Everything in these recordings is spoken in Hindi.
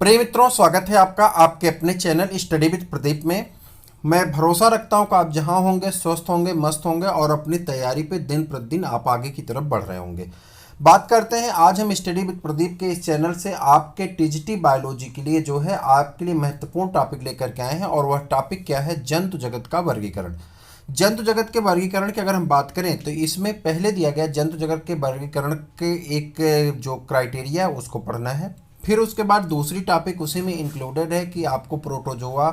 प्रिय मित्रों, स्वागत है आपका आपके अपने चैनल स्टडी विद प्रदीप में। मैं भरोसा रखता हूं कि आप जहां होंगे स्वस्थ होंगे, मस्त होंगे और अपनी तैयारी पे दिन प्रतिदिन आप आगे की तरफ बढ़ रहे होंगे। बात करते हैं आज हम स्टडी विद प्रदीप के इस चैनल से आपके टीजीटी बायोलॉजी के लिए जो है आपके लिए महत्वपूर्ण टॉपिक लेकर के आए हैं। और वह टॉपिक क्या है? जंतु जगत का वर्गीकरण। जंतु जगत के वर्गीकरण की अगर हम बात करें तो इसमें पहले दिया गया जंतु जगत के वर्गीकरण के एक जो क्राइटेरिया है उसको पढ़ना है। फिर उसके बाद दूसरी टॉपिक उसी में इंक्लूडेड है कि आपको प्रोटोजोआ,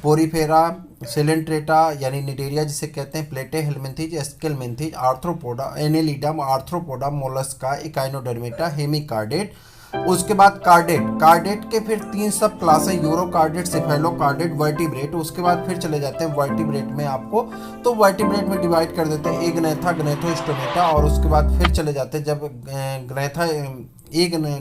पोरीफेरा, सिलेंट्रेटा यानी निडेरिया जिसे कहते हैं, platyhelminthes, aschelminthes, arthropoda, annelida, arthropoda, mollusca, echinodermata, hemichordate. उसके बाद कार्डेट। कार्डेट के फिर तीन सब क्लास हैं, यूरोकार्डेट, सिफेलोकार्डेट, वर्टिब्रेट। उसके बाद फिर चले जाते हैं वर्टिब्रेट में आपको, तो वर्टिब्रेट में डिवाइड कर देते हैं एग्नेथा, ग्नेथोस्टोमेटा। और उसके बाद फिर चले जाते हैं जब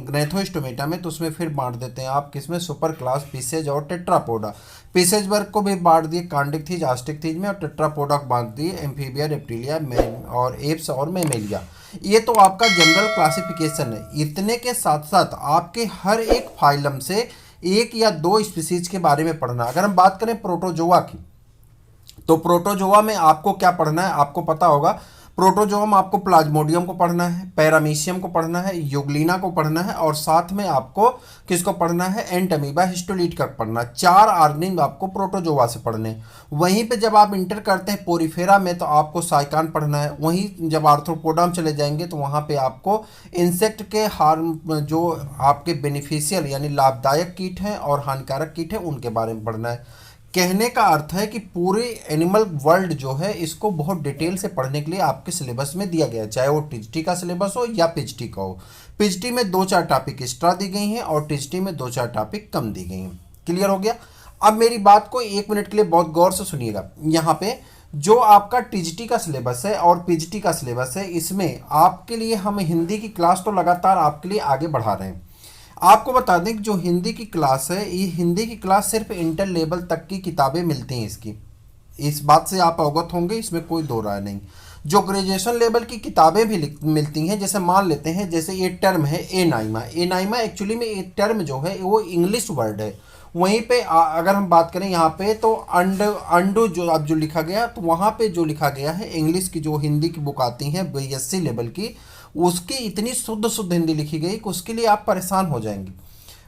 ग्नेथोस्टोमेटा में, तो उसमें फिर बांट देते हैं आप किसमें? सुपर क्लास पीसेज और टेट्रापोडा। पीसेज वर्ग को भी बांट दिए कांडिक थीज, आस्टिक थीज में, और टेट्रापोडा को बांट दिए एम्फीबिया, रेप्टिलिया और एप्स और मेमेलिया। ये तो आपका जनरल क्लासिफिकेशन है। इतने के साथ साथ आपके हर एक फाइलम से एक या दो स्पीसीज के बारे में पढ़ना। अगर हम बात करें प्रोटोजोआ की, तो प्रोटोजोआ में आपको क्या पढ़ना है? आपको पता होगा प्रोटोजोआ में आपको प्लाज्मोडियम को पढ़ना है, पैरामीशियम को पढ़ना है, यूग्लिना को पढ़ना है, और साथ में आपको किसको पढ़ना है? एंटमीबा, हिस्टोलीट का पढ़ना। चार ऑर्गेनिज्म आपको प्रोटोजोआ से पढ़ने। वहीं पे जब आप इंटर करते हैं पोरीफेरा में तो आपको साइकान पढ़ना है। वहीं जब आर्थ्रोपोडा में चले जाएंगे तो वहाँ पे आपको इंसेक्ट के हार्म जो आपके बेनिफिशियल यानी लाभदायक कीट हैं और हानिकारक कीट हैं उनके बारे में पढ़ना है। कहने का अर्थ है कि पूरे एनिमल वर्ल्ड जो है इसको बहुत डिटेल से पढ़ने के लिए आपके सिलेबस में दिया गया है, चाहे वो टीजीटी का सिलेबस हो या पीजीटी का हो। पीजीटी में दो चार टॉपिक एक्स्ट्रा दी गई हैं और टीजीटी में दो चार टॉपिक कम दी गई हैं। क्लियर हो गया? अब मेरी बात को एक मिनट के लिए बहुत गौर से सुनिएगा। यहाँ पे जो आपका टीजीटी का सिलेबस है और पीजीटी का सिलेबस है, इसमें आपके लिए हम हिंदी की क्लास तो लगातार आपके लिए आगे बढ़ा रहे हैं। आपको बता दें कि जो हिंदी की क्लास है, ये हिंदी की क्लास सिर्फ इंटर लेवल तक की किताबें मिलती हैं इसकी। इस बात से आप अवगत होंगे, इसमें कोई दो राय नहीं। जो ग्रेजुएशन लेवल की किताबें भी मिलती हैं, जैसे मान लेते हैं जैसे ये टर्म है एनाइमा। एनाइमा एक्चुअली में ये टर्म जो है वो इंग्लिश वर्ड है। वहीं पे अगर हम बात करें यहाँ पे तो अंडो जो अब जो लिखा गया, तो वहाँ पे जो लिखा गया है इंग्लिश की जो हिंदी की बुक आती हैं बीएससी लेवल की, उसकी इतनी शुद्ध शुद्ध हिंदी लिखी गई कि उसके लिए आप परेशान हो जाएंगे।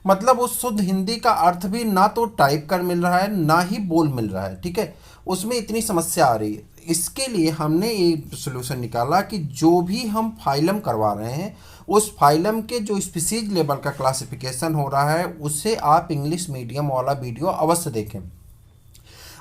मतलब उस शुद्ध हिंदी का अर्थ भी ना तो टाइप कर मिल रहा है ना ही बोल मिल रहा है, ठीक है। उसमें इतनी समस्या आ रही है। इसके लिए हमने ये सोल्यूशन निकाला कि जो भी हम फाइलम करवा रहे हैं उस फाइलम के जो स्पीसीज लेवल का क्लासिफिकेशन हो रहा है उससे आप इंग्लिश मीडियम वाला वीडियो अवश्य देखें।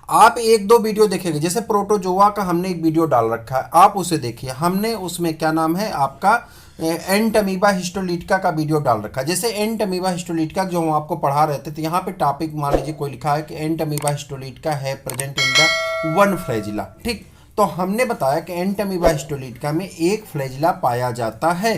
आप एक दो वीडियो देखेंगे, जैसे प्रोटोजोआ का हमने एक वीडियो डाल रखा है, आप उसे देखिए। हमने उसमें क्या नाम है आपका एंटमीबा हिस्टोलिटिका का वीडियो डाल रखा है। जैसे एंटमीबा हिस्टोलिटिका जो हम आपको पढ़ा रहे थे, तो यहाँ पे टॉपिक मान लीजिए कोई लिखा है कि एंटमीबा हिस्टोलिटिका है present in the one flagella, ठीक। तो हमने बताया कि एंटमीबा हिस्टोलिटिका में एक फ्लैजिला पाया जाता है।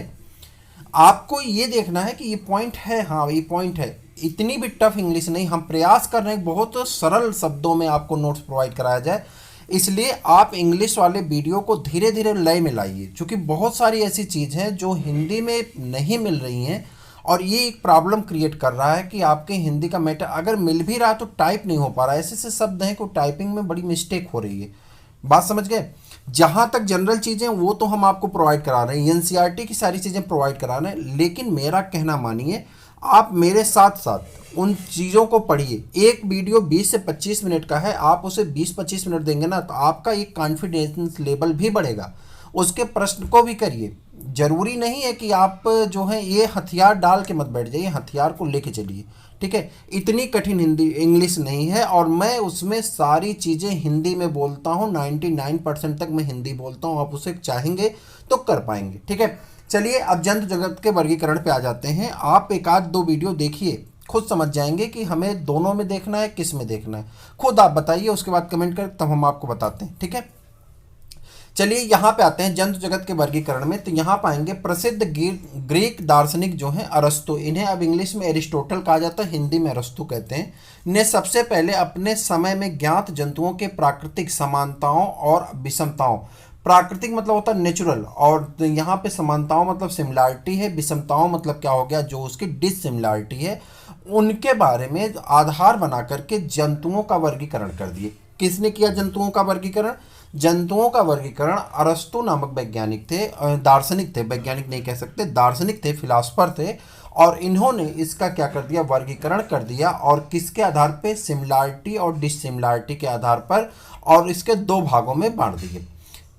आपको ये देखना है कि ये पॉइंट है, हाँ ये पॉइंट है। इतनी भी टफ इंग्लिश नहीं, हम प्रयास कर रहे हैं बहुत सरल शब्दों में आपको नोट्स प्रोवाइड कराया जाए। इसलिए आप इंग्लिश वाले वीडियो को धीरे धीरे लय में लाइए, क्योंकि बहुत सारी ऐसी चीज़ हैं जो हिंदी में नहीं मिल रही हैं और ये एक प्रॉब्लम क्रिएट कर रहा है कि आपके हिंदी का मैटर अगर मिल भी रहा तो टाइप नहीं हो पा रहा है। ऐसे ऐसे शब्द हैं कि टाइपिंग में बड़ी मिस्टेक हो रही है। बात समझ गए? जहाँ तक जनरल चीज़ें वो तो हम आपको प्रोवाइड करा रहे हैं, एनसीईआरटी की सारी चीज़ें प्रोवाइड करा रहे हैं, लेकिन मेरा कहना मानिए, आप मेरे साथ साथ उन चीज़ों को पढ़िए। एक वीडियो 20 से 25 मिनट का है, आप उसे 20-25 मिनट देंगे ना तो आपका एक कॉन्फिडेंस लेवल भी बढ़ेगा। उसके प्रश्न को भी करिए। जरूरी नहीं है कि आप जो है ये हथियार डाल के मत बैठ जाइए, हथियार को लेके चलिए, ठीक है। इतनी कठिन हिंदी इंग्लिश नहीं है और मैं उसमें सारी चीज़ें हिंदी में बोलता हूँ। 99% तक मैं हिंदी बोलता हूँ। आप उसे चाहेंगे तो कर पाएंगे, ठीक है। चलिए अब जंतु जगत के वर्गीकरण पे आ जाते हैं। आप एक आध दो वीडियो देखिए, खुद समझ जाएंगे कि हमें दोनों में देखना है किस में देखना है। खुद आप बताइए, उसके बाद कमेंट कर, तब हम आपको बताते हैं, ठीक है। चलिए यहाँ पे आते हैं जंतु जगत के वर्गीकरण में। तो यहाँ पाएंगे प्रसिद्ध ग्रीक दार्शनिक जो हैं अरस्तु, इन्हें अब इंग्लिश में एरिस्टोटल कहा जाता है, हिंदी में अरस्तु कहते हैं, ने सबसे पहले अपने समय में ज्ञात जंतुओं के प्राकृतिक समानताओं और विषमताओं, प्राकृतिक मतलब होता है नेचुरल, और यहाँ पे समानताओं मतलब सिमिलैरिटी है, विषमताओं मतलब क्या हो गया जो उसकी डिससिमिलैरिटी है, उनके बारे में आधार बना करके जंतुओं का वर्गीकरण कर दिए। किसने किया जंतुओं का वर्गीकरण? जंतुओं का वर्गीकरण अरस्तु नामक वैज्ञानिक थे, दार्शनिक थे, वैज्ञानिक नहीं कह सकते, दार्शनिक थे, फिलासफर थे। और इन्होंने इसका क्या कर दिया, वर्गीकरण कर दिया। और किसके आधार पे? सिमिलैरिटी और डिसिमिलैरिटी के आधार पर। और इसके दो भागों में बांट दिए।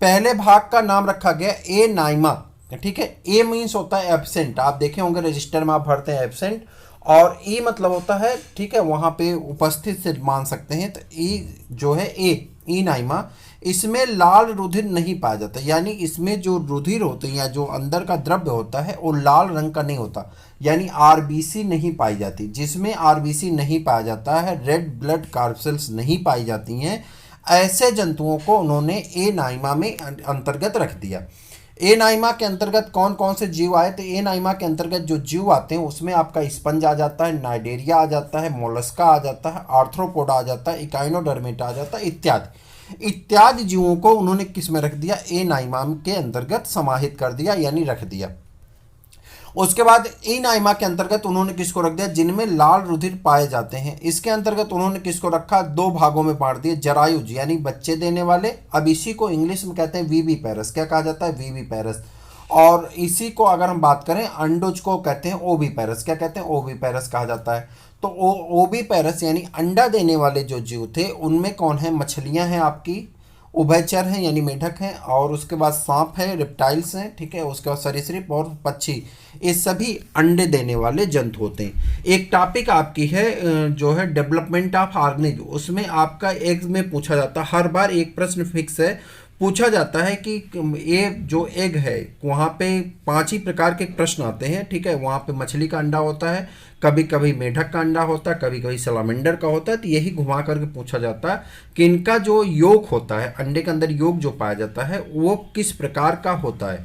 पहले भाग का नाम रखा गया ए नाइमा। ठीक है, ए मीन्स होता है एब्सेंट, आप देखे होंगे रजिस्टर में आप भरते हैं एब्सेंट। और ई मतलब होता है, ठीक है, वहाँ पे उपस्थित से मान सकते हैं। तो ई जो है ई नाइमा, इसमें लाल रुधिर नहीं पाया जाता, यानी इसमें जो रुधिर होते हैं या जो अंदर का द्रव्य होता है वो लाल रंग का नहीं होता, यानी आरबीसी नहीं पाई जाती। जिसमें आरबीसी नहीं पाया जाता है, रेड ब्लड कार्सेल्स नहीं पाई जाती हैं, ऐसे जंतुओं को उन्होंने ए नाइमा में अंतर्गत रख दिया। ए नाइमा के अंतर्गत कौन कौन से जीव आए? तो ए नाइमा के अंतर्गत जो जीव आते हैं उसमें आपका स्पंज आ जाता है, नाइडेरिया आ जाता है, मोलस्का आ जाता है, आर्थ्रोपोडा आ जाता है, इकाइनोडर्मेटा आ जाता है, इत्यादि इत्यादि जीवों को उन्होंने किस में रख दिया? ए नाइमा के अंतर्गत समाहित कर दिया, यानी रख दिया। उसके बाद ई नाइमा के अंतर्गत उन्होंने किसको रख दिया? जिनमें लाल रुधिर पाए जाते हैं। इसके अंतर्गत उन्होंने किसको रखा? दो भागों में बांट दिए, जरायुज यानी बच्चे देने वाले। अब इसी को इंग्लिश में कहते हैं वीवी पैरस। क्या कहा जाता है? वीवी पैरस। और इसी को अगर हम बात करें अंडोज को कहते हैं ओवी पैरस। क्या कहते हैं? ओवी पैरस कहा जाता है। तो ओवी पैरस यानी अंडा देने वाले जो जीव थे उनमें कौन है? मछलियां हैं आपकी, उभयचर हैं यानी मेढक हैं, और उसके बाद सांप है, रेप्टाइल्स हैं, ठीक है, उसके बाद सरीसृप और पक्षी, ये सभी अंडे देने वाले जंतु होते हैं। एक टॉपिक आपकी है जो है डेवलपमेंट ऑफ ऑर्गेनिज्म, उसमें आपका एग्स में पूछा जाता है, हर बार एक प्रश्न फिक्स है, पूछा जाता है कि ये जो एग है वहाँ पे 5 ही प्रकार के प्रश्न आते हैं। ठीक है, वहाँ पे मछली का अंडा होता है, कभी कभी मेढक का अंडा होता है, कभी कभी सलामेंडर का होता है। तो यही घुमा करके पूछा जाता है कि इनका जो योग होता है, अंडे के अंदर योग जो पाया जाता है वो किस प्रकार का होता है,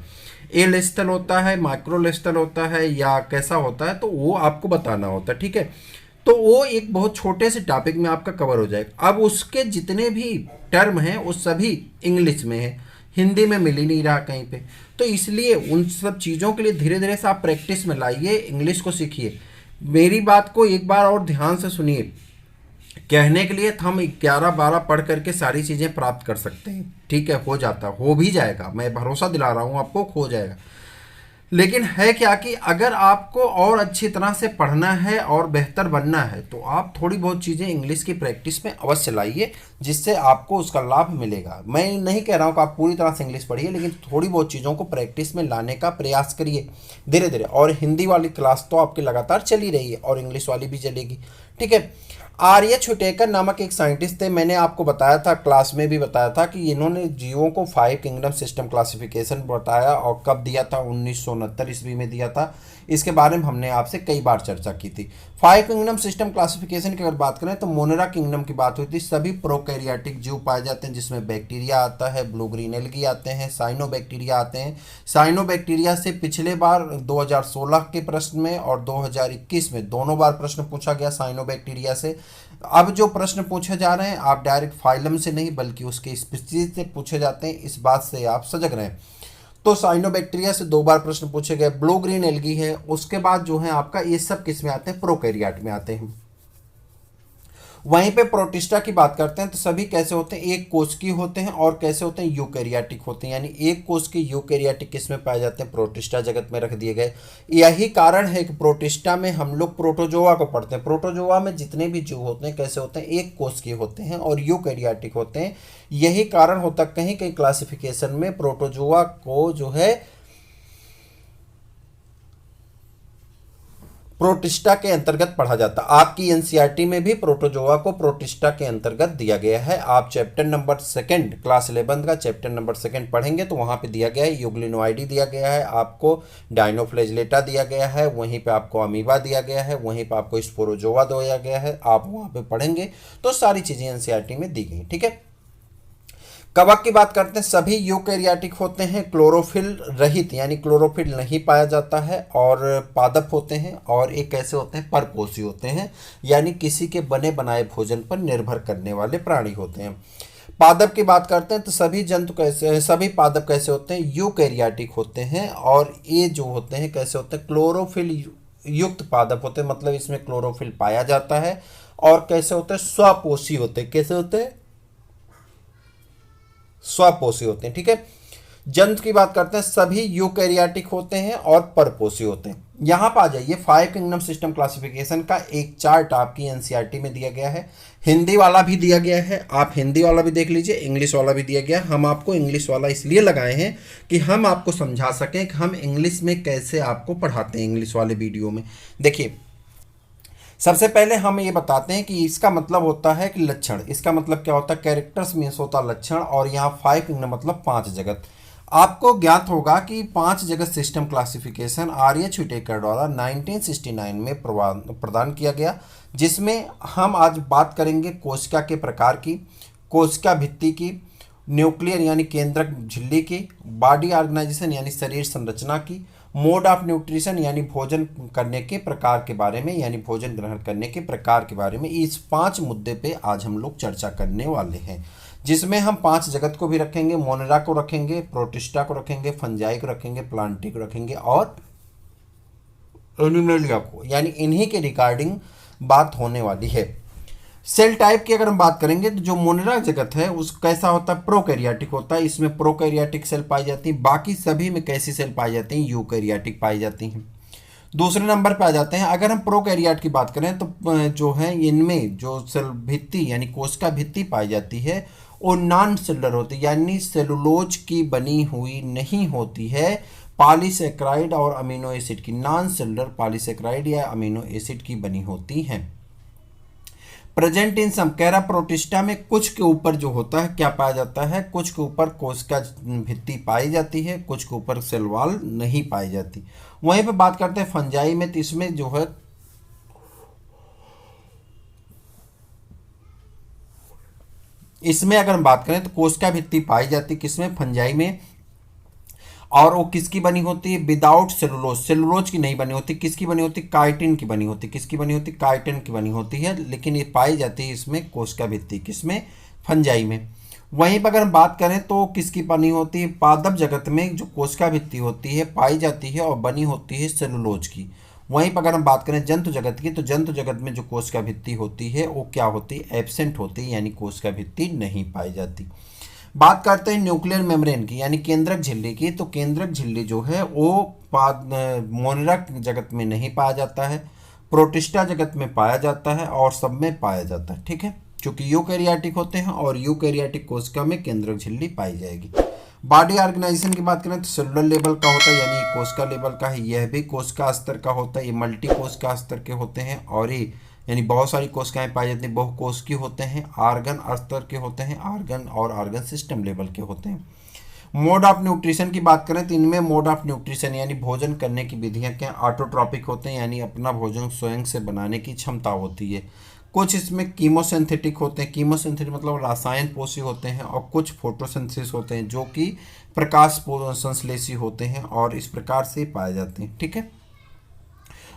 एलेस्थल होता है, माइक्रोलेस्थल होता है, या कैसा होता है, तो वो आपको बताना होता है। ठीक है, तो वो एक बहुत छोटे से टॉपिक में आपका कवर हो जाएगा। अब उसके जितने भी टर्म हैं वो सभी इंग्लिश में है, हिंदी में मिल ही नहीं रहा कहीं पे। तो इसलिए उन सब चीज़ों के लिए धीरे धीरे से आप प्रैक्टिस में लाइए, इंग्लिश को सीखिए। मेरी बात को एक बार और ध्यान से सुनिए, कहने के लिए हम 11-12 पढ़ करके सारी चीज़ें प्राप्त कर सकते हैं। ठीक है, हो जाता, हो भी जाएगा, मैं भरोसा दिला रहा हूँ आपको, हो जाएगा। लेकिन है क्या कि अगर आपको और अच्छी तरह से पढ़ना है और बेहतर बनना है तो आप थोड़ी बहुत चीज़ें इंग्लिश की प्रैक्टिस में अवश्य लाइए, जिससे आपको उसका लाभ मिलेगा। मैं नहीं कह रहा हूँ कि आप पूरी तरह से इंग्लिश पढ़िए, लेकिन थोड़ी बहुत चीज़ों को प्रैक्टिस में लाने का प्रयास करिए धीरे धीरे। और हिंदी वाली क्लास तो आपकी लगातार चली रही है और इंग्लिश वाली भी चलेगी। ठीक है, आर्य छुटेकर नामक एक साइंटिस्ट थे, मैंने आपको बताया था, क्लास में भी बताया था कि इन्होंने जीवों को 5 किंगडम सिस्टम क्लासिफिकेशन बताया। और कब दिया था? 1969 ईस्वी में दिया था। इसके बारे में हमने आपसे कई बार चर्चा की थी। 5 किंगडम सिस्टम क्लासिफिकेशन की अगर बात करें तो मोनेरा किंगडम की बात हुई थी। सभी प्रोकैरियोटिक जीव पाए जाते हैं, जिसमें बैक्टीरिया आता है, ब्लू ग्रीन एल्गी आते हैं, साइनोबैक्टीरिया आते हैं। साइनोबैक्टीरिया से पिछले बार 2016 के प्रश्न में और 2021 में दोनों बार प्रश्न पूछा गया साइनोबैक्टीरिया से। अब जो प्रश्न पूछे जा रहे हैं आप डायरेक्ट फाइलम से नहीं बल्कि उसके स्पीशीज से पूछे जाते हैं, इस बात से आप सजग रहें। तो साइनोबैक्टीरिया से 2 बार प्रश्न पूछे गए। ब्लू ग्रीन एल्गी है, उसके बाद जो है आपका ये सब किस में आते हैं? प्रोकैरियोट में आते हैं। वहीं पे प्रोटिस्टा की बात करते हैं तो सभी कैसे होते हैं? एक कोशिकीय होते हैं और कैसे होते हैं? यूकैरियोटिक होते हैं। यानी एक कोशिकीय यूकैरियोटिक किस में पाए जाते हैं? प्रोटिस्टा जगत में रख दिए गए। यही कारण है कि प्रोटिस्टा में हम लोग प्रोटोजोआ को पढ़ते हैं। प्रोटोजोआ में जितने भी जीव होते हैं कैसे होते हैं? एक कोशिकीय होते हैं और यूकैरियोटिक होते हैं। यही कारण होता है कहीं कहीं क्लासिफिकेशन में प्रोटोजोआ को जो है प्रोटिस्टा के अंतर्गत पढ़ा जाता है। आपकी एनसीईआरटी में भी प्रोटोजोआ को प्रोटिस्टा के अंतर्गत दिया गया है। आप चैप्टर नंबर 2 क्लास 11 का चैप्टर नंबर 2 पढ़ेंगे तो वहाँ पे दिया गया है, यूग्लिनोइडी दिया गया है, आपको डायनोफ्लैजिलेटा दिया गया है, वहीं पे आपको अमीबा दिया गया है, वहीं पे आपको स्पोरोजोआ दिया गया है। आप वहाँ पे पढ़ेंगे तो सारी चीज़ें एनसीईआरटी में दी गई। ठीक है, कवक की बात करते हैं, सभी यूकैरियोटिक होते हैं, क्लोरोफिल रहित यानी क्लोरोफिल नहीं पाया जाता है, और पादप होते हैं, और एक कैसे होते हैं? परपोषी होते हैं, यानी किसी के बने बनाए भोजन पर निर्भर करने वाले प्राणी होते हैं। पादप की बात करते हैं तो सभी जंतु कैसे, सभी पादप कैसे होते हैं? यूकैरियोटिक होते हैं, और ये जो होते हैं कैसे होते हैं? क्लोरोफिल युक्त पादप होते हैं, मतलब इसमें क्लोरोफिल पाया जाता है। और कैसे होते हैं, स्वपोषी होते हैं। कैसे होते हैं, स्वपोषी होते हैं, ठीक है। जंतु की बात करते हैं, सभी यूकैरियोटिक होते हैं और परपोषी होते हैं। यहां पर आ जाइए, 5 किंगडम सिस्टम क्लासिफिकेशन का एक चार्ट आपकी एनसीईआरटी में दिया गया है, हिंदी वाला भी दिया गया है, आप हिंदी वाला भी देख लीजिए, इंग्लिश वाला भी दिया गया है। हम आपको इंग्लिश वाला इसलिए लगाए हैं कि हम आपको समझा सकें कि हम इंग्लिश में कैसे आपको पढ़ाते हैं। इंग्लिश वाले वीडियो में देखिए, सबसे पहले हम ये बताते हैं कि इसका मतलब होता है कि लक्षण, इसका मतलब क्या होता है, कैरेक्टर्स मीन्स होता है लक्षण, और यहाँ 5 किंगडम मतलब 5 जगत। आपको ज्ञात होगा कि 5 जगत सिस्टम क्लासिफिकेशन आर्यच व्हिटेकर द्वारा 1969 में प्रदान किया गया, जिसमें हम आज बात करेंगे कोशिका के प्रकार की, कोशिका भित्ति की, न्यूक्लियर यानी केंद्रक झिल्ली की, बॉडी ऑर्गेनाइजेशन यानी शरीर संरचना की, मोड ऑफ न्यूट्रिशन यानी भोजन करने के प्रकार के बारे में, यानी भोजन ग्रहण करने के प्रकार के बारे में। इस 5 मुद्दे पे आज हम लोग चर्चा करने वाले हैं, जिसमें हम 5 जगत को भी रखेंगे, मोनेरा को रखेंगे, प्रोटिस्टा को रखेंगे, फंजाई को रखेंगे, प्लांटी को रखेंगे और एनिमलिया को, यानी इन्हीं के रिगार्डिंग बात होने वाली है। सेल टाइप की अगर हम बात करेंगे तो जो मोनेरा जगत है उस कैसा होता है, प्रोकैरियोटिक होता है, इसमें प्रोकैरियोटिक सेल पाई जाती है। बाकी सभी में कैसी सेल पाई जाती हैं, यूकैरियोटिक पाई जाती हैं। दूसरे नंबर पे आ जाते हैं, अगर हम प्रोकैरियोट की बात करें तो जो है इनमें जो सेल भित्ति यानी कोशिका भित्ति पाई जाती है वो नॉन सेलुलर होती है, यानी सेलुलोज की बनी हुई नहीं होती है, पॉलीसेकेराइड और अमीनो एसिड की, नॉन सेलुलर पॉलीसेकेराइड या अमीनो एसिड की बनी होती हैं। प्रेजेंट इन सम, कैरा प्रोटिस्टा में कुछ के ऊपर जो होता है क्या पाया जाता है, कुछ के ऊपर कोशिका भित्ति पाई जाती है, कुछ के ऊपर सेल वॉल नहीं पाई जाती। वहीं पे बात करते हैं फंजाई में, तो इसमें जो है इसमें अगर हम बात करें तो कोशिका भित्ति पाई जाती है किसमें, फंजाई में, और वो किसकी बनी होती है, विदाउट सेलुलोज, सेलुलोज की नहीं बनी होती, किसकी बनी होती, काइटिन की बनी होती, किसकी बनी होती, काइटिन की बनी होती है, लेकिन ये पाई जाती है इसमें कोशिका भित्ति, किसमें, फंजाई में। वहीं पर अगर हम बात करें तो किसकी बनी होती है, पादप जगत में जो कोशिका भित्ति होती है पाई जाती है और बनी होती है सेलुलोज की। वहीं पर अगर हम बात करें जंतु जगत की, तो जंतु जगत में जो कोशिका भित्ति होती है वो क्या होती है, एब्सेंट होती है, यानी कोशिका भित्ति नहीं पाई जाती। बात करते हैं न्यूक्लियर मेम्ब्रेन की, यानी केंद्रक झिल्ली की, तो केंद्रक झिल्ली जो है वो मोनेरा जगत में नहीं पाया जाता है, प्रोटिस्टा जगत में पाया जाता है और सब में पाया जाता है, ठीक है, क्योंकि यूकैरियोटिक होते हैं और यूकैरियोटिक कोशिका में केंद्रक झिल्ली पाई जाएगी। बॉडी ऑर्गेनाइजेशन की बात करें तो सेलुलर लेवल का होता है, यानी कोशिका लेवल का है, यह भी कोशिका स्तर का होता है, ये मल्टी कोशिका स्तर के होते हैं, और ये यानी बहुत सारी कोशिकाएं पाई जाती हैं, बहुकोशिकीय होते हैं, आर्गन स्तर के होते हैं, आर्गन और आर्गन सिस्टम लेवल के होते हैं। मोड ऑफ न्यूट्रिशन की बात करें तो इनमें मोड ऑफ न्यूट्रिशन यानी भोजन करने की विधियां क्या, ऑटोट्रॉपिक होते हैं, यानी अपना भोजन स्वयं से बनाने की क्षमता होती है। कुछ इसमें कीमोसिंथेटिक होते हैं, कीमोसिंथेटिक मतलब रसायन पोषी होते हैं, और कुछ फोटोसिंथेसिस होते हैं जो कि प्रकाश संश्लेषी होते हैं और इस प्रकार से पाए जाते हैं, ठीक है।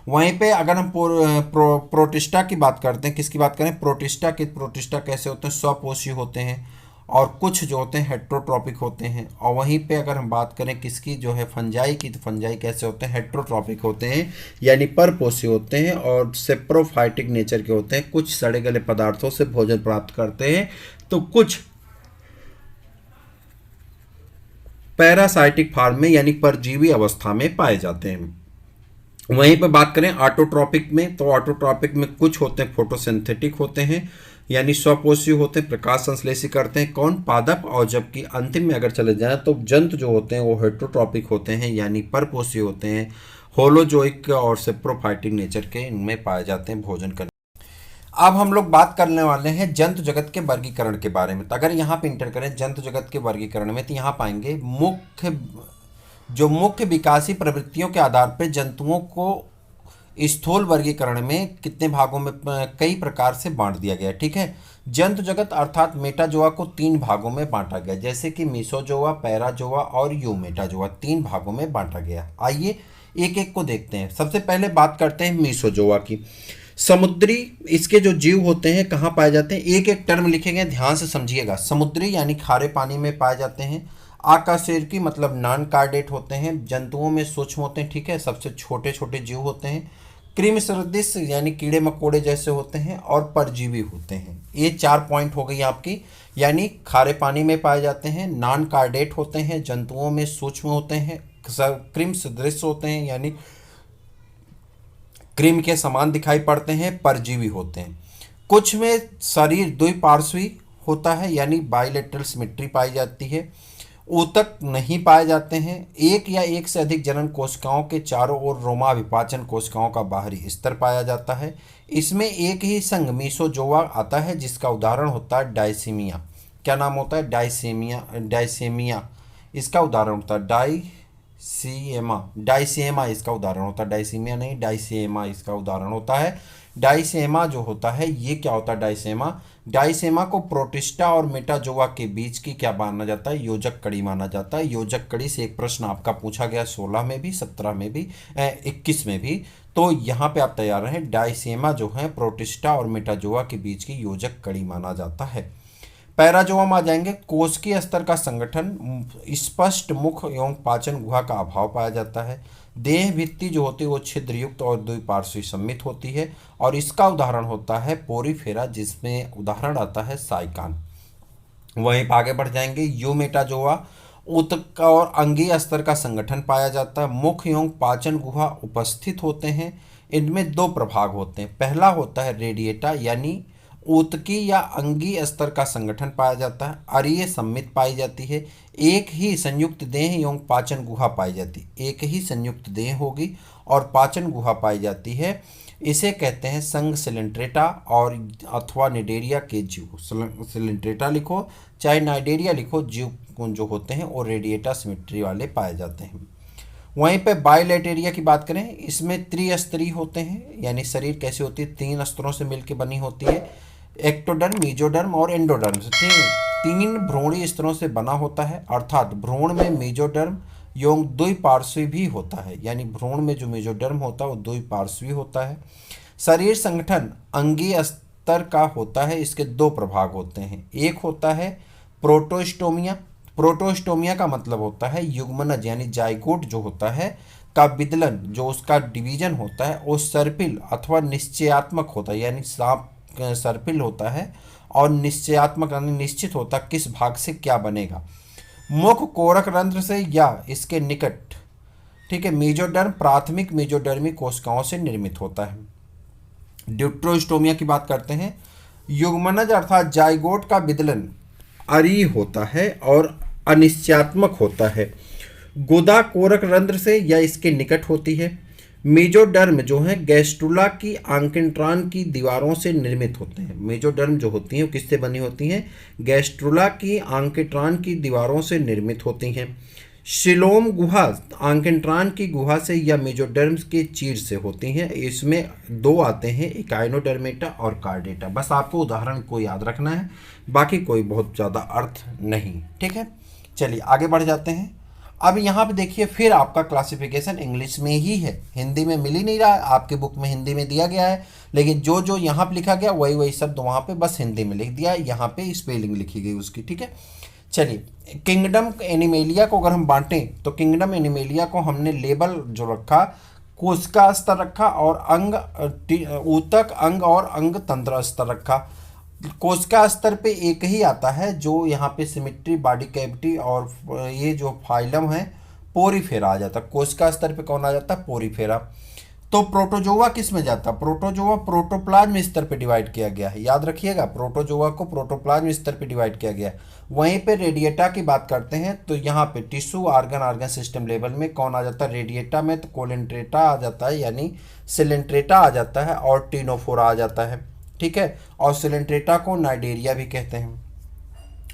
वहीं पे अगर हम प्रोटिस्टा की बात करते हैं, किसकी बात करें, प्रोटिस्टा की, प्रोटिस्टा कैसे होते हैं, स्वपोषी होते हैं, और कुछ जो होते हैं हेट्रोट्रॉपिक होते हैं। और वहीं पे अगर हम बात करें किसकी, जो है फंजाई की, तो फंजाई कैसे होते हैं, हेट्रोट्रॉपिक होते हैं, यानी परपोषी होते हैं और सेप्रोफाइटिक नेचर के होते हैं, कुछ सड़े गले पदार्थों से भोजन प्राप्त करते हैं, तो कुछ पैरासाइटिक फॉर्म में यानी परजीवी अवस्था में पाए जाते हैं। वहीं पर बात करें ऑटोट्रॉपिक में, तो ऑटोट्रॉपिक में कुछ होते हैं फोटोसिंथेटिक होते हैं, यानी स्वपोषी होते हैं, प्रकाश संश्लेषी करते हैं, कौन, पादप, और जबकि अंतिम में अगर चले जाएं तो जंतु जो होते हैं वो हेट्रोट्रॉपिक होते हैं, यानी परपोषी होते हैं, होलोजोइक और सेप्रोफाइटिक नेचर के इनमें पाए जाते हैं भोजन करने। अब हम लोग बात करने वाले हैं जंतु जगत के वर्गीकरण के बारे में। तो अगर यहाँ पे इंटर करें जंतु जगत के वर्गीकरण में, तो यहाँ पाएंगे मुख्य विकासी प्रवृत्तियों के आधार पर जंतुओं को स्थूल वर्गीकरण में कितने भागों में, कई प्रकार से बांट दिया गया, ठीक है। जंतु जगत अर्थात मेटाजोआ को 3 भागों में बांटा गया, जैसे कि मीसोजोआ, पैराजोआ और यूमेटाजोआ, 3 भागों में बांटा गया। आइए एक एक को देखते हैं। सबसे पहले बात करते हैं मीसोजोआ की। समुद्री इसके जो जीव होते हैं कहाँ पाए जाते हैं, एक एक टर्म लिखे गए, ध्यान से समझिएगा। समुद्री यानी खारे पानी में पाए जाते हैं। आकाशेर मतलब नॉन कार्डेट होते हैं, जंतुओं में सूक्ष्म होते हैं, ठीक है, सबसे छोटे छोटे जीव होते हैं। कृमि सदृश यानी कीड़े मकोड़े जैसे होते हैं, और परजीवी होते हैं। ये 4 पॉइंट हो गई आपकी, यानी खारे पानी में पाए जाते हैं, नॉन कार्डेट होते हैं, जंतुओं में सूक्ष्म होते हैं, कृमि सदृश होते हैं यानी कृमि के समान दिखाई पड़ते हैं, परजीवी होते हैं। कुछ में शरीर द्विपार्श्वी होता है यानी बाइलेटरल सिमेट्री पाई जाती है। ऊतक नहीं पाए जाते हैं। एक या एक से अधिक जनन कोशिकाओं के चारों ओर रोमा विपाचन कोशिकाओं का बाहरी स्तर पाया जाता है। इसमें एक ही संघ मीसोजोआ आता है, जिसका उदाहरण होता है डायसीमिया। क्या नाम होता है? डायसेमिया इसका उदाहरण होता है। डाइसेमा इसका उदाहरण होता है, डाइसीमिया नहीं, डाइसेमा इसका उदाहरण होता है। डाइसेमा जो होता है ये क्या होता है? डाइसेमा को प्रोटिस्टा और मेटाजोआ के बीच की क्या माना जाता है? योजक कड़ी माना जाता है। योजक कड़ी से एक प्रश्न आपका पूछा गया 16 में भी, 17 में भी, 21 में भी, तो यहाँ पे आप तैयार रहें। डाइसेमा जो है प्रोटिस्टा और मेटाजोआ के बीच की योजक कड़ी माना जाता है। पैराजोआ आ जाएंगे। कोशिकीय स्तर का संगठन, स्पष्ट मुख एवं पाचन गुहा का अभाव पाया जाता है। देह भित्ति जो होती है वो छिद्रयुक्त और द्विपार्श्वी सममित होती है, और इसका उदाहरण होता है पोरीफेरा, जिसमें उदाहरण आता है साइकान। वहीं आगे बढ़ जाएंगे। यूमेटाजोआ, ऊतक और अंगीय स्तर का संगठन पाया जाता है। मुख एवं पाचन गुहा उपस्थित होते हैं। इनमें 2 प्रभाग होते हैं। पहला होता है रेडिएटा यानी ऊतकी या अंगीय स्तर का संगठन पाया जाता है। अरीय सम्मित पाई जाती है। एक ही संयुक्त देह एवं पाचन गुहा पाई जाती है। एक ही संयुक्त देह होगी और पाचन गुहा पाई जाती है। इसे कहते हैं संघ सिलेंट्रेटा और अथवा निडेरिया के जीव। सिलेंट्रेटा लिखो चाहे नाइडेरिया लिखो, जीव जो होते हैं वो रेडिएटा सिमेट्री वाले पाए जाते हैं। वहीं पे बाइलेटेरिया की बात करें, इसमें त्रिस्तरीय होते हैं, यानी शरीर कैसी होती है? 3 स्तरों से मिलकर बनी होती है। एक्टोडर्म, मेजोडर्म और एंडोडर्म, 3 भ्रूणीय स्तरों से बना होता है। अर्थात भ्रूण में मेजोडर्म एवं द्विपार्श्वी भी होता है, यानी भ्रूण में जो मेजोडर्म होता है वो द्विपार्श्वी होता है। शरीर संगठन अंगीय स्तर का होता है। इसके 2 प्रभाग होते हैं। एक होता है प्रोटोस्टोमिया। प्रोटोस्टोमिया का मतलब होता है युग्मनज यानी जाइगोट जो होता है का विदलन, जो उसका डिवीजन होता है वो सर्पिल अथवा निश्चयात्मक होता है, यानी सांप सर्पिल होता है और निश्चयात्मक यानी निश्चित होता है किस भाग से क्या बनेगा। मुख कोरक रंध्र से या इसके निकट, ठीक है। मेजोडर्म प्राथमिक मेजोडर्मी कोशिकाओं से निर्मित होता है। ड्यूट्रोस्टोमिया की बात करते हैं। युग्मनज अर्थात जाइगोट का विदलन अरीय होता है और अनिश्चयात्मक होता है। गुदा कोरक रंध्र से या इसके निकट होती है। मेजोडर्म जो है गैस्ट्रुला की आंकेंट्रान की दीवारों से निर्मित होते हैं। मेजोडर्म जो होती हैं वो किससे बनी होती हैं? गैस्ट्रुला की आंकेंट्रान की दीवारों से निर्मित होती हैं। शिलोम गुहा आंकेंट्रान की गुहा से या मेजोडर्म के चीर से होती हैं। इसमें 2 आते हैं, इकाइनोडर्मेटा और कार्डेटा। बस आपको उदाहरण को याद रखना है, बाकी कोई बहुत ज़्यादा अर्थ नहीं, ठीक है। चलिए आगे बढ़ जाते हैं। अब यहाँ पे देखिए फिर आपका क्लासिफिकेशन इंग्लिश में ही है, हिंदी में मिल ही नहीं रहा है। आपके बुक में हिंदी में दिया गया है, लेकिन जो जो यहाँ पे लिखा गया वही वही शब्द वहाँ पे बस हिंदी में लिख दिया है। यहाँ पे स्पेलिंग लिखी गई उसकी, ठीक है। चलिए किंगडम एनिमेलिया को अगर हम बांटें तो किंगडम एनिमेलिया को हमने लेबल जो रखा कोशिका स्तर रखा और अंग ऊतक अंग और अंग तंत्र स्तर रखा। कोशिका स्तर पे एक ही आता है जो यहाँ पे सिमेट्री बॉडी कैविटी और ये जो फाइलम है पोरीफेरा आ जाता है। कोशिका स्तर पे कौन आ जाता है? पोरीफेरा। तो प्रोटोजोआ किस में जाता है? प्रोटोजोआ प्रोटोप्लाज्म स्तर पे डिवाइड किया गया है, याद रखिएगा। प्रोटोजोआ को प्रोटोप्लाज्म स्तर पे डिवाइड किया गया है। वहीं पे रेडिएटा की बात करते हैं तो यहाँ पे टिश्यू ऑर्गन सिस्टम लेवल में कौन आ जाता है? रेडिएटा में तो कोलेंट्रेटा आ जाता है, यानी सिलेंट्रेटा आ जाता है और टीनोफोरा आ जाता है, ठीक है। और सिलेंट्रेटा को नाइडेरिया भी कहते हैं।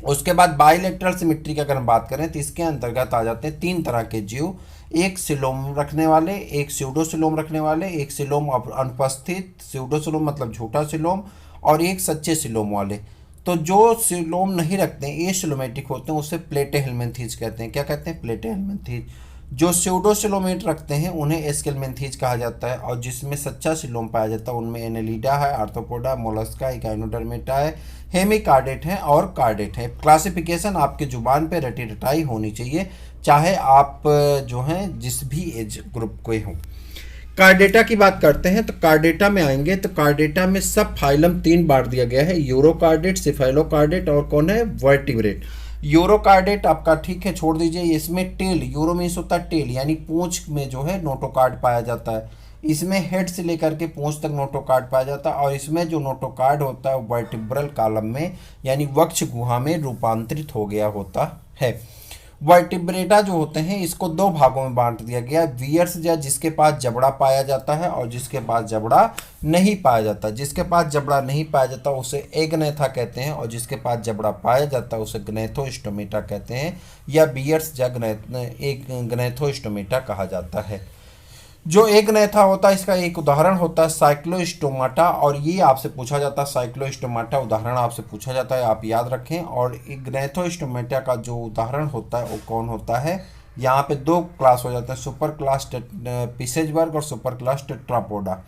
उसके बाद बाइलेटरल सिमेट्री की अगर हम बात करें तो इसके अंतर्गत आ जाते हैं 3 तरह के जीव, एक सिलोम रखने वाले, एक स्यूडोसिलोम रखने वाले, एक सिलोम अनुपस्थित, स्यूडोसिलोम मतलब झूठा सिलोम, और एक सच्चे सिलोम वाले। तो जो सिलोम नहीं रखते हैं, एसिलोमेटिक होते हैं, उसे प्लेटेहेल्मिन्थीज कहते हैं। क्या कहते हैं? प्लेटेहेल्मिन्थीज। जो स्यूडोसिलोमेट रखते हैं उन्हें एस्केल्मिन्थीज कहा जाता है, और जिसमें सच्चा सिलोम पाया जाता है उनमें एनेलिडा है, आर्थ्रोपोडा, मोलस्का, इकाइनोडर्मेटा है, हेमिकार्डेट है और कार्डेट है। क्लासिफिकेशन आपके जुबान पे रटी रटाई होनी चाहिए, चाहे आप जो हैं जिस भी एज ग्रुप के हों। कार्डेटा की बात करते हैं तो कार्डेटा में आएंगे तो कार्डेटा में सब फाइलम 3 बांट दिया गया है, यूरोकार्डेट, सिफेलोकार्डेट और कौन है, वर्टिब्रेट। यूरोकार्डेट आपका ठीक है, छोड़ दीजिए। इसमें टेल, यूरो मीन्स होता है टेल यानी पूंछ में जो है नोटोकार्ड पाया जाता है। इसमें हेड से लेकर के पूंछ तक नोटोकार्ड पाया जाता है और इसमें जो नोटोकार्ड होता है वर्टिब्रल कॉलम में यानी वक्ष गुहा में रूपांतरित हो गया होता है। वर्टिब्रेटा जो होते हैं इसको 2 भागों में बांट दिया गया है, वियर्स या जिसके पास जबड़ा पाया जाता है और जिसके पास जबड़ा नहीं पाया जाता। जिसके पास जबड़ा नहीं पाया जाता उसे एग्नेथा कहते हैं और जिसके पास जबड़ा पाया जाता है उसे ग्नेथोस्टोमेटा कहते हैं या बियर्स या ग्नेथोस्टोमेटा कहा जाता है। जो एक नेथा होता है इसका एक उदाहरण होता है साइक्लोस्टोमाटा, और ये आपसे पूछा जाता है, साइक्लोस्टोमाटा उदाहरण आपसे पूछा जाता है, आप याद रखें। और ग्नेथोस्टोमेटा का जो उदाहरण होता है वो कौन होता है, यहाँ पे 2 क्लास हो जाते हैं, सुपर क्लास पिसेजबर्ग और super class tetrapoda.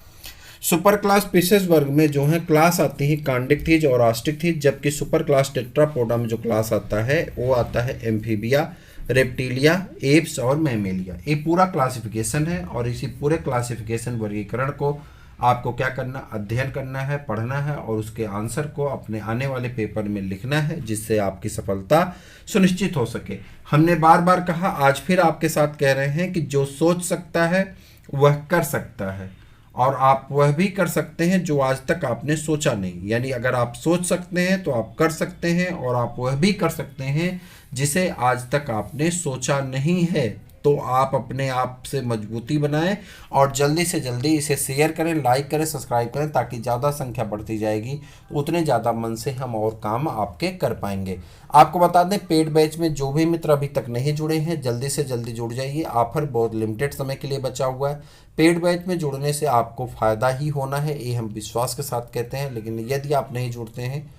Super class पिसेजबर्ग में जो है क्लास आती है कांडिक थीज और आस्टिक थीज, जबकि सुपर क्लास टेट्रापोडा में जो क्लास आता है वो आता है एम्फीबिया, रेप्टिलिया, एप्स और मैमेलिया। ये पूरा क्लासिफिकेशन है और इसी पूरे क्लासिफिकेशन वर्गीकरण को आपको क्या करना, अध्ययन करना है, पढ़ना है और उसके आंसर को अपने आने वाले पेपर में लिखना है जिससे आपकी सफलता सुनिश्चित हो सके। हमने बार बार कहा, आज फिर आपके साथ कह रहे हैं कि जो सोच सकता है वह कर सकता है और आप वह भी कर सकते हैं जो आज तक आपने सोचा नहीं। यानी अगर आप सोच सकते हैं तो आप कर सकते हैं और आप वह भी कर सकते हैं जिसे आज तक आपने सोचा नहीं है। तो आप अपने आप से मजबूती बनाएं और जल्दी से जल्दी इसे शेयर करें, लाइक करें, सब्सक्राइब करें, ताकि ज़्यादा संख्या बढ़ती जाएगी तो उतने ज़्यादा मन से हम और काम आपके कर पाएंगे। आपको बता दें, पेड बैच में जो भी मित्र अभी तक नहीं जुड़े हैं जल्दी से जल्दी जुड़ जाइए। ऑफर बहुत लिमिटेड समय के लिए बचा हुआ है। पेड बैच में जुड़ने से आपको फ़ायदा ही होना है, ये हम विश्वास के साथ कहते हैं। लेकिन यदि आप नहीं जुड़ते हैं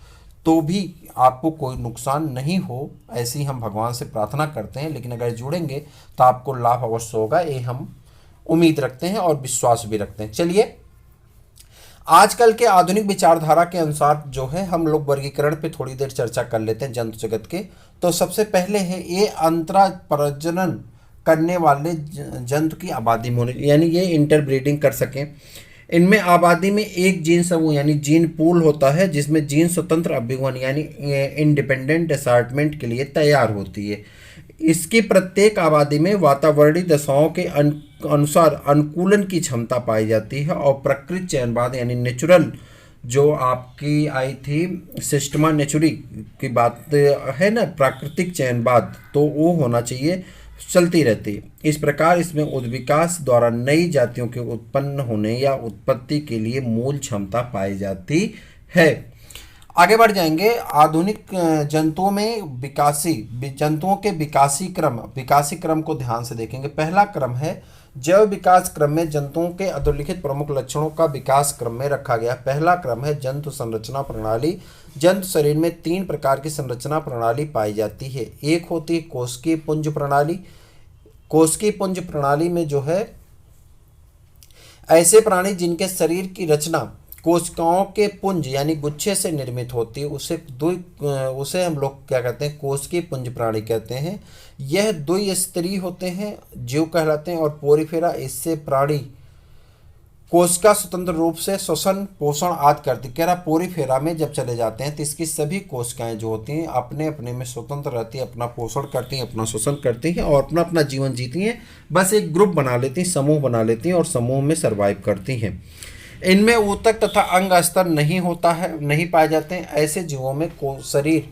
तो भी आपको कोई नुकसान नहीं हो, ऐसी हम भगवान से प्रार्थना करते हैं। लेकिन अगर जुड़ेंगे तो आपको लाभ अवश्य होगा, ये हम उम्मीद रखते हैं और विश्वास भी रखते हैं। चलिए, आजकल के आधुनिक विचारधारा के अनुसार जो है हम लोग वर्गीकरण पे थोड़ी देर चर्चा कर लेते हैं जंतु जगत के। तो सबसे पहले है ये अंतरा प्रजनन करने वाले जंतु की आबादी में होने, यानी ये इंटरब्रीडिंग कर सकें। इनमें आबादी में एक जीन समूह यानी जीन पूल होता है जिसमें जीन स्वतंत्र अभिगमन यानी इंडिपेंडेंट असार्टमेंट के लिए तैयार होती है। इसकी प्रत्येक आबादी में वातावरणीय दशाओं के अनुसार अनुकूलन की क्षमता पाई जाती है और प्रकृति चयनवाद यानी नेचुरल जो आपकी आई थी सिस्टमा नेचुरी की बात है ना, प्राकृतिक चयनवाद, तो वो होना चाहिए, चलती रहती है। इस प्रकार इसमें उद्विकास द्वारा नई जातियों के उत्पन्न होने या उत्पत्ति के लिए मूल क्षमता पाई जाती है। आगे बढ़ जाएंगे। आधुनिक जंतुओं में जंतुओं के विकासी क्रम को ध्यान से देखेंगे। पहला क्रम है जैव विकास क्रम में जंतुओं के अधोलिखित प्रमुख लक्षणों का विकास क्रम में रखा गया। पहला क्रम है जंतु संरचना प्रणाली। जंतु शरीर में 3 प्रकार की संरचना प्रणाली पाई जाती है। एक होती है कोशिकीय पुंज प्रणाली। कोशिकीय पुंज प्रणाली में जो है ऐसे प्राणी जिनके शरीर की रचना कोशिकाओं के पुंज यानी गुच्छे से निर्मित होती है उसे हम लोग क्या कहते हैं, कोशिकीय पुंज प्राणी कहते हैं। यह द्विस्तरीय होते हैं, जीव कहलाते हैं। और पोरीफेरा, इससे प्राणी कोशिका स्वतंत्र रूप से श्वसन पोषण आदि करती। कह रहा पोरीफेरा में जब चले जाते हैं तो इसकी सभी कोशिकाएं जो होती हैं अपने अपने में स्वतंत्र रहती हैं, अपना पोषण करती हैं, अपना शोषण करती हैं और अपना अपना जीवन जीती हैं। बस एक ग्रुप बना लेती हैं, समूह बना लेती हैं और समूह में सर्वाइव करती हैं। इनमें ऊतक तथा अंग स्तर नहीं पाए जाते हैं। ऐसे जीवों में शरीर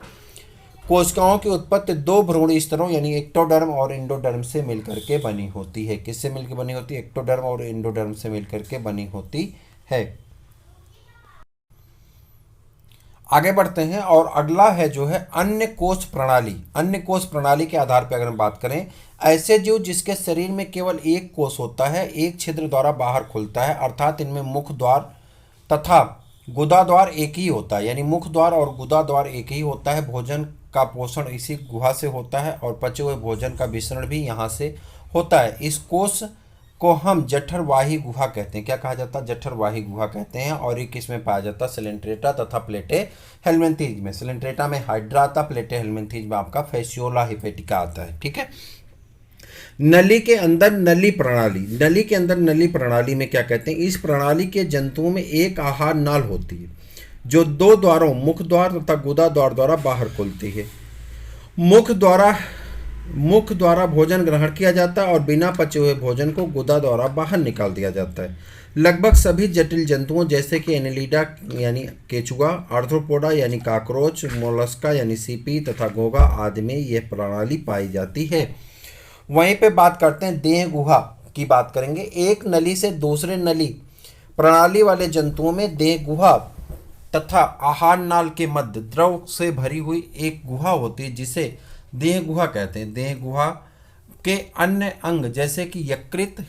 कोशिकाओं की उत्पत्ति 2 भ्रूण स्तरों यानी एक्टोडर्म और इंडोडर्म से मिलकर के बनी होती है। किससे मिलकर बनी होती है? एक्टोडर्म और इंडोडर्म से मिलकर के बनी होती है। आगे बढ़ते हैं और अगला है जो है अन्य कोश प्रणाली। अन्य कोश प्रणाली के आधार पर अगर हम बात करें, ऐसे जीव जिसके शरीर में केवल एक कोश होता है, एक छिद्र द्वारा बाहर खुलता है, अर्थात इनमें मुख द्वार तथा गुदा द्वार एक ही होता है। यानी मुख द्वार और गुदा द्वार एक ही होता है। भोजन का पोषण इसी गुहा से होता है और पचे हुए भोजन का विसरण भी यहाँ से होता है। इस कोश को हम जठरवाही गुहा कहते हैं। क्या कहा जाता है? जठरवाही गुहा कहते हैं। और ये किस में पाया जाता है? सिलेंट्रेटा तथा प्लेटे हेलमिंथेज में। सिलेंट्रेटा में हाइड्रा आता, प्लेटे हेलमिंथेज में आपका फैसियोला हिपेटिका आता है। ठीक है। नली के अंदर नली प्रणाली, नली के अंदर नली प्रणाली में क्या कहते हैं, इस प्रणाली के जंतुओं में एक आहार नाल होती है जो दो द्वारों मुख द्वार तथा गुदा द्वार द्वारा बाहर खुलती है। मुख द्वारा भोजन ग्रहण किया जाता है और बिना पचे हुए भोजन को गुदा द्वारा बाहर निकाल दिया जाता है। लगभग सभी जटिल जंतुओं जैसे कि एनेलिडा यानी केचुआ, आर्थ्रोपोडा यानी काकरोच, मोलस्का यानी सीपी तथा घोंघा आदि में यह प्रणाली पाई जाती है। वहीं पे बात करते हैं देह गुहा की बात करेंगे। एक नली से दूसरे नली प्रणाली वाले जंतुओं में देह गुहा तथा आहार नाल के मध्य द्रव से भरी हुई एक गुहा होती है जिसे देह गुहा कहते हैं। देह गुहा के अन्य अंग जैसे कि यकृत,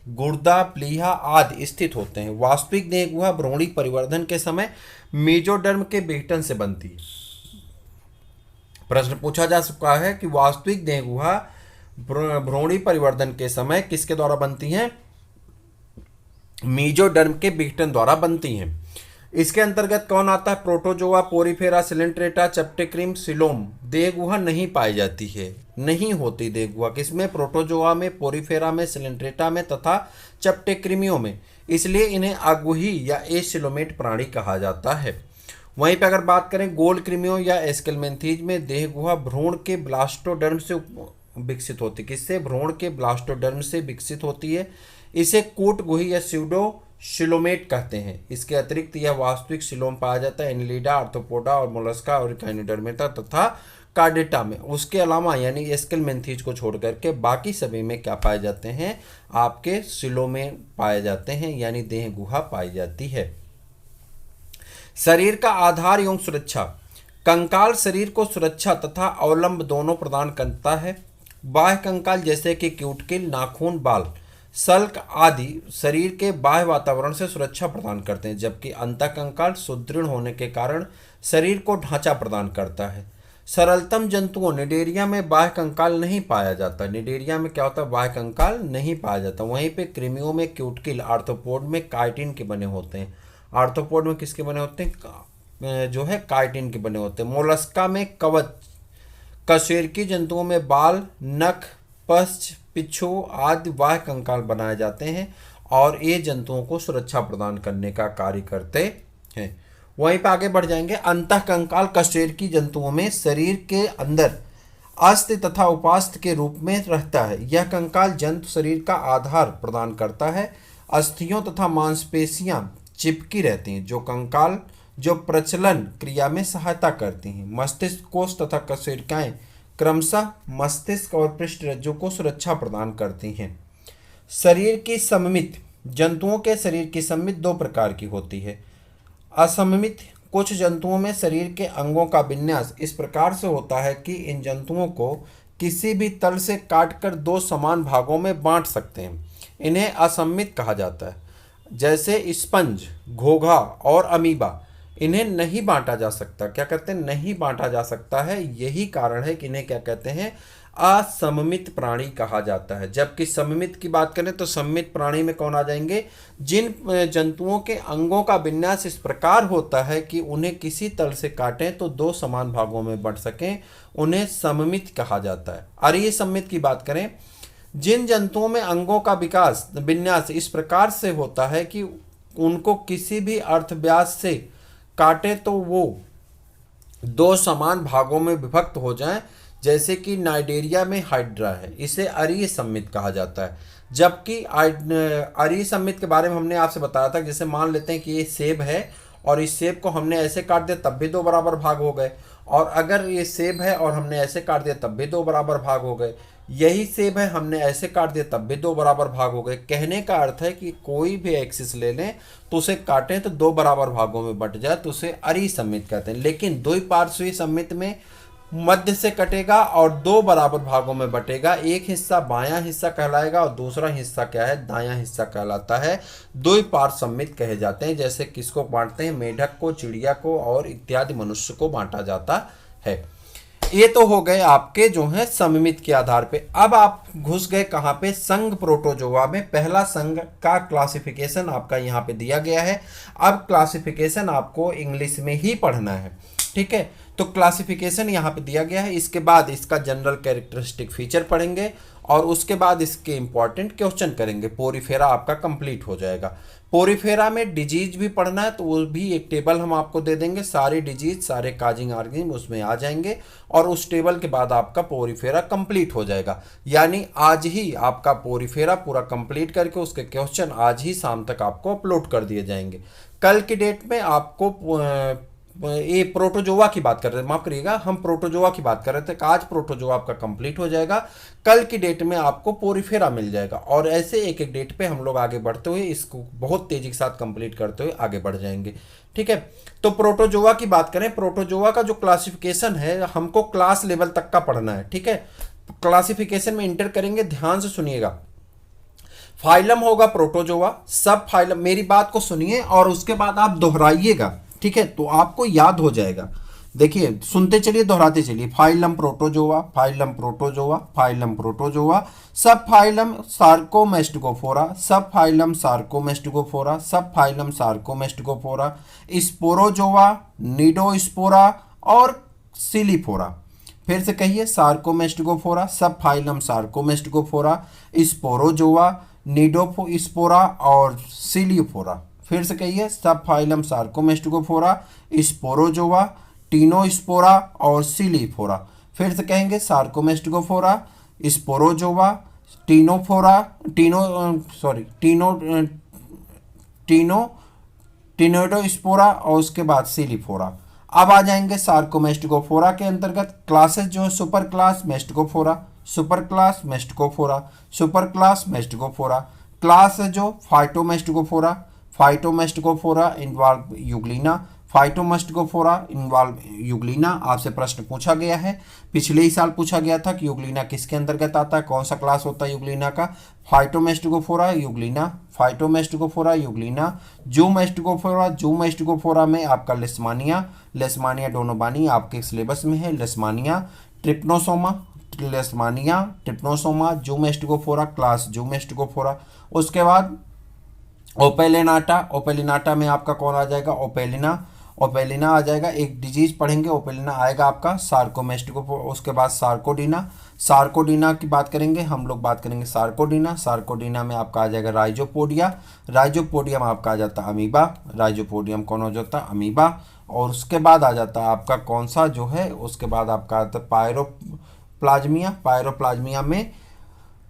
गुर्दा, प्लीहा आदि स्थित होते हैं। वास्तविक देह गुहा भ्रूणी परिवर्धन के समय मेजोडर्म के बेहटन से बनती है। प्रश्न पूछा जा चुका है कि वास्तविक देह गुहा भ्रूणी परिवर्धन के समय किसके द्वारा बनती हैं, मेजोडर्म के बेहटन द्वारा बनती हैं। इसके अंतर्गत कौन आता है, प्रोटोजोआ, पोरीफेरा, सिलेंट्रेटा, चेप्टेक्रिम, सिलोम। देह गुहा नहीं पाई जाती है, नहीं होती देह गुहा किसमें, प्रोटोजोआ में, पोरीफेरा में, सिलेंट्रेटा में तथा चेप्टेक्रिमियों में, इसलिए इन्हें अगुही या एसिलोमेट प्राणी कहा जाता है। वहीं पर अगर बात करें गोल कृमियों या एस्केलमेंथीज में देह गुहा भ्रूण के ब्लास्टोडर्म से विकसित होती है। किससे, भ्रूण के ब्लास्टोडर्म से विकसित होती है। इसे कूट गुही या स्यूडो सिलोमेट कहते हैं। इसके अतिरिक्त यह वास्तविक सिलोम पाया जाता है एनिलिडा, आर्थ्रोपोडा और मोलस्का और एकाइनोडर्मेटा तथा कार्डेटा में। उसके अलावा यानी एस्केलमेंथीज को छोड़ करके बाकी सभी में क्या पाए जाते हैं, आपके सिलोमे पाए जाते हैं, यानी देह गुहा पाई जाती है। शरीर का आधार एवं सुरक्षा। कंकाल शरीर को सुरक्षा तथा अवलंब दोनों प्रदान करता है। बाह्य कंकाल जैसे कि क्यूटिकल, नाखून, बाल, सल्क आदि शरीर के बाह्य वातावरण से सुरक्षा प्रदान करते हैं, जबकि अंतःकंकाल सुदृढ़ होने के कारण शरीर को ढांचा प्रदान करता है। सरलतम जंतुओं निडेरिया में बाह्य कंकाल नहीं पाया जाता। निडेरिया में क्या होता है, बाह्य कंकाल नहीं पाया जाता। वहीं पे कृमियों में क्यूटिकल, आर्थ्रोपोड में काइटिन के बने होते हैं। आर्थ्रोपोड में किसके बने होते हैं, जो है काइटिन के बने होते हैं। मोलस्का में कवच, कशेरुकी जंतुओं में बाल, नख, पश्च, पिच्छू आदि बाह्य कंकाल बनाए जाते हैं और ये जंतुओं को सुरक्षा प्रदान करने का कार्य करते हैं। वहीं पर आगे बढ़ जाएंगे। अंतःकंकाल कशेरुकी जंतुओं में शरीर के अंदर अस्थ तथा उपास्थ के रूप में रहता है। यह कंकाल जंतु शरीर का आधार प्रदान करता है। अस्थियों तथा मांसपेशियां चिपकी रहती हैं जो कंकाल जो प्रचलन क्रिया में सहायता करती हैं। मस्तिष्क कोष तथा कशेरुकियां क्रमशः मस्तिष्क और पृष्ठरज्जु को सुरक्षा प्रदान करती हैं। शरीर की सममित। जंतुओं के शरीर की सममित दो प्रकार की होती है। असममित। कुछ जंतुओं में शरीर के अंगों का विन्यास इस प्रकार से होता है कि इन जंतुओं को किसी भी तल से काटकर दो समान भागों में बांट सकते हैं। इन्हें असममित कहा जाता है। जैसे स्पंज, घोंघा और अमीबा, इन्हें नहीं बांटा जा सकता। क्या कहते हैं, नहीं बांटा जा सकता है। यही कारण है कि इन्हें क्या कहते हैं, असममित प्राणी कहा जाता है। जबकि सममित की बात करें तो सममित प्राणी में कौन आ जाएंगे, जिन जंतुओं के अंगों का विन्यास इस प्रकार होता है कि उन्हें किसी तल से काटें तो दो समान भागों में बंट सकें, उन्हें सममित कहा जाता है। और ये सममित की बात करें, जिन जंतुओं में अंगों का विन्यास इस प्रकार से होता है कि उनको किसी भी अर्थव्यास से काटे तो वो दो समान भागों में विभक्त हो जाएं, जैसे कि नाइडेरिया में हाइड्रा है, इसे अरीय सममित कहा जाता है। जबकि अरीय सममित के बारे में हमने आपसे बताया था, जैसे मान लेते हैं कि ये सेब है और इस सेब को हमने ऐसे काट दिया तब भी दो बराबर भाग हो गए, और अगर ये सेब है और हमने ऐसे काट दिया तब भी दो बराबर भाग हो गए। यही सेब है, हमने ऐसे काट दिया तब भी दो बराबर भाग हो गए। कहने का अर्थ है कि कोई भी एक्सिस ले लें तो उसे काटें तो दो बराबर भागों में बट जाए तो उसे अरीय सममित कहते हैं। लेकिन द्विपार्श्वीय सममित में मध्य से कटेगा और दो बराबर भागों में बटेगा। एक हिस्सा बायां हिस्सा कहलाएगा और दूसरा हिस्सा क्या है, दायां हिस्सा कहलाता है। द्विपार्श्व सममित कहे जाते हैं। जैसे किसको बांटते हैं, मेढक को, चिड़िया को और इत्यादि मनुष्य को बांटा जाता है। ये तो हो गए आपके जो है सममित के आधार पे। अब आप घुस गए कहाँ पे, संघ प्रोटोजोआ में। पहला संघ का क्लासिफिकेशन आपका यहाँ पे दिया गया है। अब क्लासिफिकेशन आपको इंग्लिश में ही पढ़ना है, ठीक है। तो क्लासिफिकेशन यहाँ पे दिया गया है। इसके बाद इसका जनरल कैरेक्टरिस्टिक फीचर पढ़ेंगे और उसके बाद इसके इंपॉर्टेंट क्वेश्चन करेंगे। पोरीफेरा आपका कंप्लीट हो जाएगा। पोरीफेरा में डिजीज भी पढ़ना है तो वो भी एक टेबल हम आपको दे देंगे, सारे डिजीज सारे काजिंग ऑर्गेनिज्म उसमें आ जाएंगे और उस टेबल के बाद आपका पोरीफेरा कंप्लीट हो जाएगा। यानी आज ही आपका पोरीफेरा पूरा कंप्लीट करके उसके क्वेश्चन आज ही शाम तक आपको अपलोड कर दिए जाएंगे। कल की डेट में आपको ये प्रोटोजोआ की बात कर रहे थे, माफ करिएगा, हम प्रोटोजोआ की बात कर रहे थे कि आज प्रोटोजोआ आपका कंप्लीट हो जाएगा, कल की डेट में आपको पोरीफेरा मिल जाएगा और ऐसे एक एक डेट पे हम लोग आगे बढ़ते हुए इसको बहुत तेजी के साथ कंप्लीट करते हुए आगे बढ़ जाएंगे। ठीक है, तो प्रोटोजोआ की बात करें, प्रोटोजोआ का जो क्लासिफिकेशन है हमको क्लास लेवल तक का पढ़ना है। ठीक है, क्लासिफिकेशन में इंटर करेंगे, ध्यान से सुनिएगा। फाइलम होगा प्रोटोजोआ, सब फाइलम, मेरी बात को सुनिए और उसके बाद आप दोहराइएगा। ठीक है, तो आपको याद हो जाएगा। देखिए सुनते चलिए, दोहराते चलिए। Phylum protozoa, phylum protozoa, phylum protozoa, सब फाइलम सार्कोमेस्टिकोफोरा, सब फाइलम सार्कोमेस्टिकोफोरा, सब फाइलम सार्कोमेस्टिकोफोरा, स्पोरोजोआ, निडोस्पोरा और सिलिफोरा। फिर से कहिए, सार्कोमेस्टिकोफोरा, सब फाइलम सार्कोमेस्टिकोफोरा, स्पोरोजोआ, निडोस्पोरा और सिलिफोरा। फिर से कहिए, सब फाइलम सार्कोमेस्टिकोफोरा, स्पोरोजोआ, टीनोस्पोरा और सिलिफोरा। फिर से कहेंगे, सार्कोमेस्टिकोफोरा, स्पोरोजोआ, टीनोफोरा, टीनोडोस्पोरा और उसके बाद सिलिफोरा। अब आ जाएंगे सार्कोमेस्टिकोफोरा के अंतर्गत क्लासेस जो है, super class मेस्टिकोफोरा, super class मेस्टिकोफोरा, super class मेस्टिकोफोरा। Class है जो फाइटोमेस्टिकोफोरा, फाइटोमेस्टिकोफोरा इन्वॉल्व यूग्लिना, फाइटोमेस्टिकोफोरा इन्वॉल्व यूग्लिना। आपसे प्रश्न पूछा गया है, पिछले ही साल पूछा गया था कि यूग्लिना किसके अंतर्गत आता है, कौन सा क्लास होता है यूग्लिना का। फाइटोमेस्टिकोफोरा यूग्लिना, फाइटोमेस्टिकोफोरा यूग्लिना। जूमेस्टिकोफोरा, जूमेस्टिकोफोरा में आपका लेस्मानिया, लेस्मानिया डोनोबानी आपके सिलेबस में है, leishmania. Trypanosoma, leishmania, trypanosoma, zoomastigophora class zoomastigophora. उसके बाद ओपेलिनाटा, ओपेलिनाटा में आपका कौन आ जाएगा, ओपेलिना, ओपेलिना आ जाएगा। एक डिजीज पढ़ेंगे, ओपेलिना आएगा आपका सार्कोमेस्टिकोफोरा। उसके बाद सार्कोडीना, सार्कोडीना की बात करेंगे हम लोग, बात करेंगे सार्कोडीना। सार्कोडीना में आपका आ जाएगा राइजोपोडिया, राइजोपोडियम आपका आ जाता है अमीबा, राइजोपोडियम कौन हो जाता है, अमीबा। और उसके बाद आ जाता है आपका कौन सा जो है, उसके बाद आपका आता है पायरोप्लाज्मिया, पायरोप्लाज्मिया में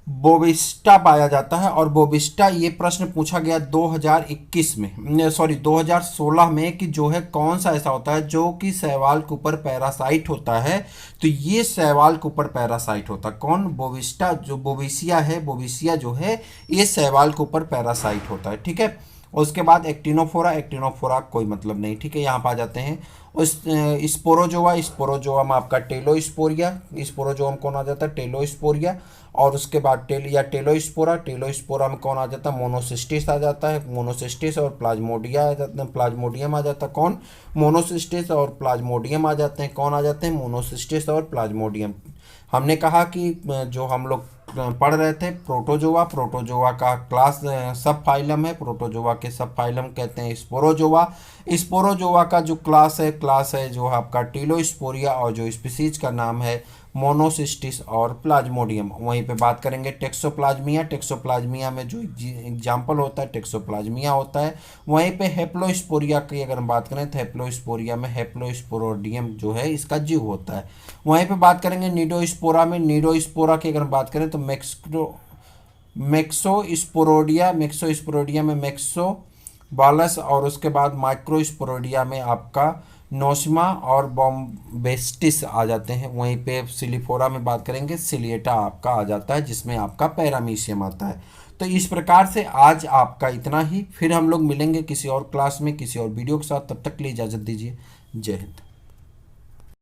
बोविस्टा पाया जाता है। और बोविस्टा, ये प्रश्न पूछा गया 2021 में, सॉरी 2016 में, कि जो है कौन सा ऐसा होता है जो कि शैवाल के ऊपर पैरासाइट होता है। तो ये शैवाल के ऊपर पैरासाइट होता है कौन, बोविस्टा। जो बोविसिया है, बोविसिया जो है ये शैवाल के ऊपर पैरासाइट होता है। ठीक है, उसके बाद एक्टिनोफोरा, एक्टिनोफोरा कोई मतलब नहीं। ठीक है, यहाँ पर आ जाते हैं उस स्पोरोजोआ, स्पोरोजोआ में आपका टेलोस्पोरिया, स्पोरोजोआ में कौन आ जाता है, टेलोस्पोरिया। और उसके बाद टेलोस्पोरा, टेलोस्पोरा में कौन आ जाता है, मोनोसिस्टिस आ जाता है, मोनोसिस्टिस और प्लाज्मोडिया आ जाते हैं, प्लाज्मोडियम आ जाता है कौन, मोनोसिस्टिस और प्लाज्मोडियम आ जाते हैं, कौन आ जाते हैं, मोनोसिस्टिस और प्लाज्मोडियम। हमने कहा कि जो हम लोग पढ़ रहे थे प्रोटोजोआ, प्रोटोजोआ का क्लास सब फाइलम है, प्रोटोजोआ के सब फाइलम कहते हैं स्पोरोजोआ। स्पोरोजोआ का जो क्लास है जो आपका टीलोस्पोरिया और जो स्पीसीज का नाम है मोनोसिस्टिस और प्लाज्मोडियम। वहीं पे बात करेंगे टेक्सोप्लाज्मिया, टेक्सोप्लाज्मिया में जो एग्जाम्पल होता है टेक्सोप्लाज्मिया होता है। वहीं पे हेप्लोस्पोरिया की अगर हम बात करें तो हेप्लोस्पोरिया में हेप्लोस्पोरोडियम जो है इसका जीव होता है। वहीं पे बात करेंगे निडोस्पोरा में, निडोस्पोरा की अगर हम बात करें तो मेक्सोस्पोरोडिया, मेक्सोस्पोरोडिया में मेक्सो बालस और उसके बाद माइक्रोस्पोरोडिया में आपका नोसिमा और बॉम्बेस्टिस आ जाते हैं। वहीं पे सिलिफोरा में बात करेंगे सिलिएटा आपका आ जाता है जिसमें आपका पैरामीशियम आता है। तो इस प्रकार से आज आपका इतना ही, फिर हम लोग मिलेंगे किसी और क्लास में किसी और वीडियो के साथ, तब तक के लिए इजाज़त दीजिए। जय हिंद।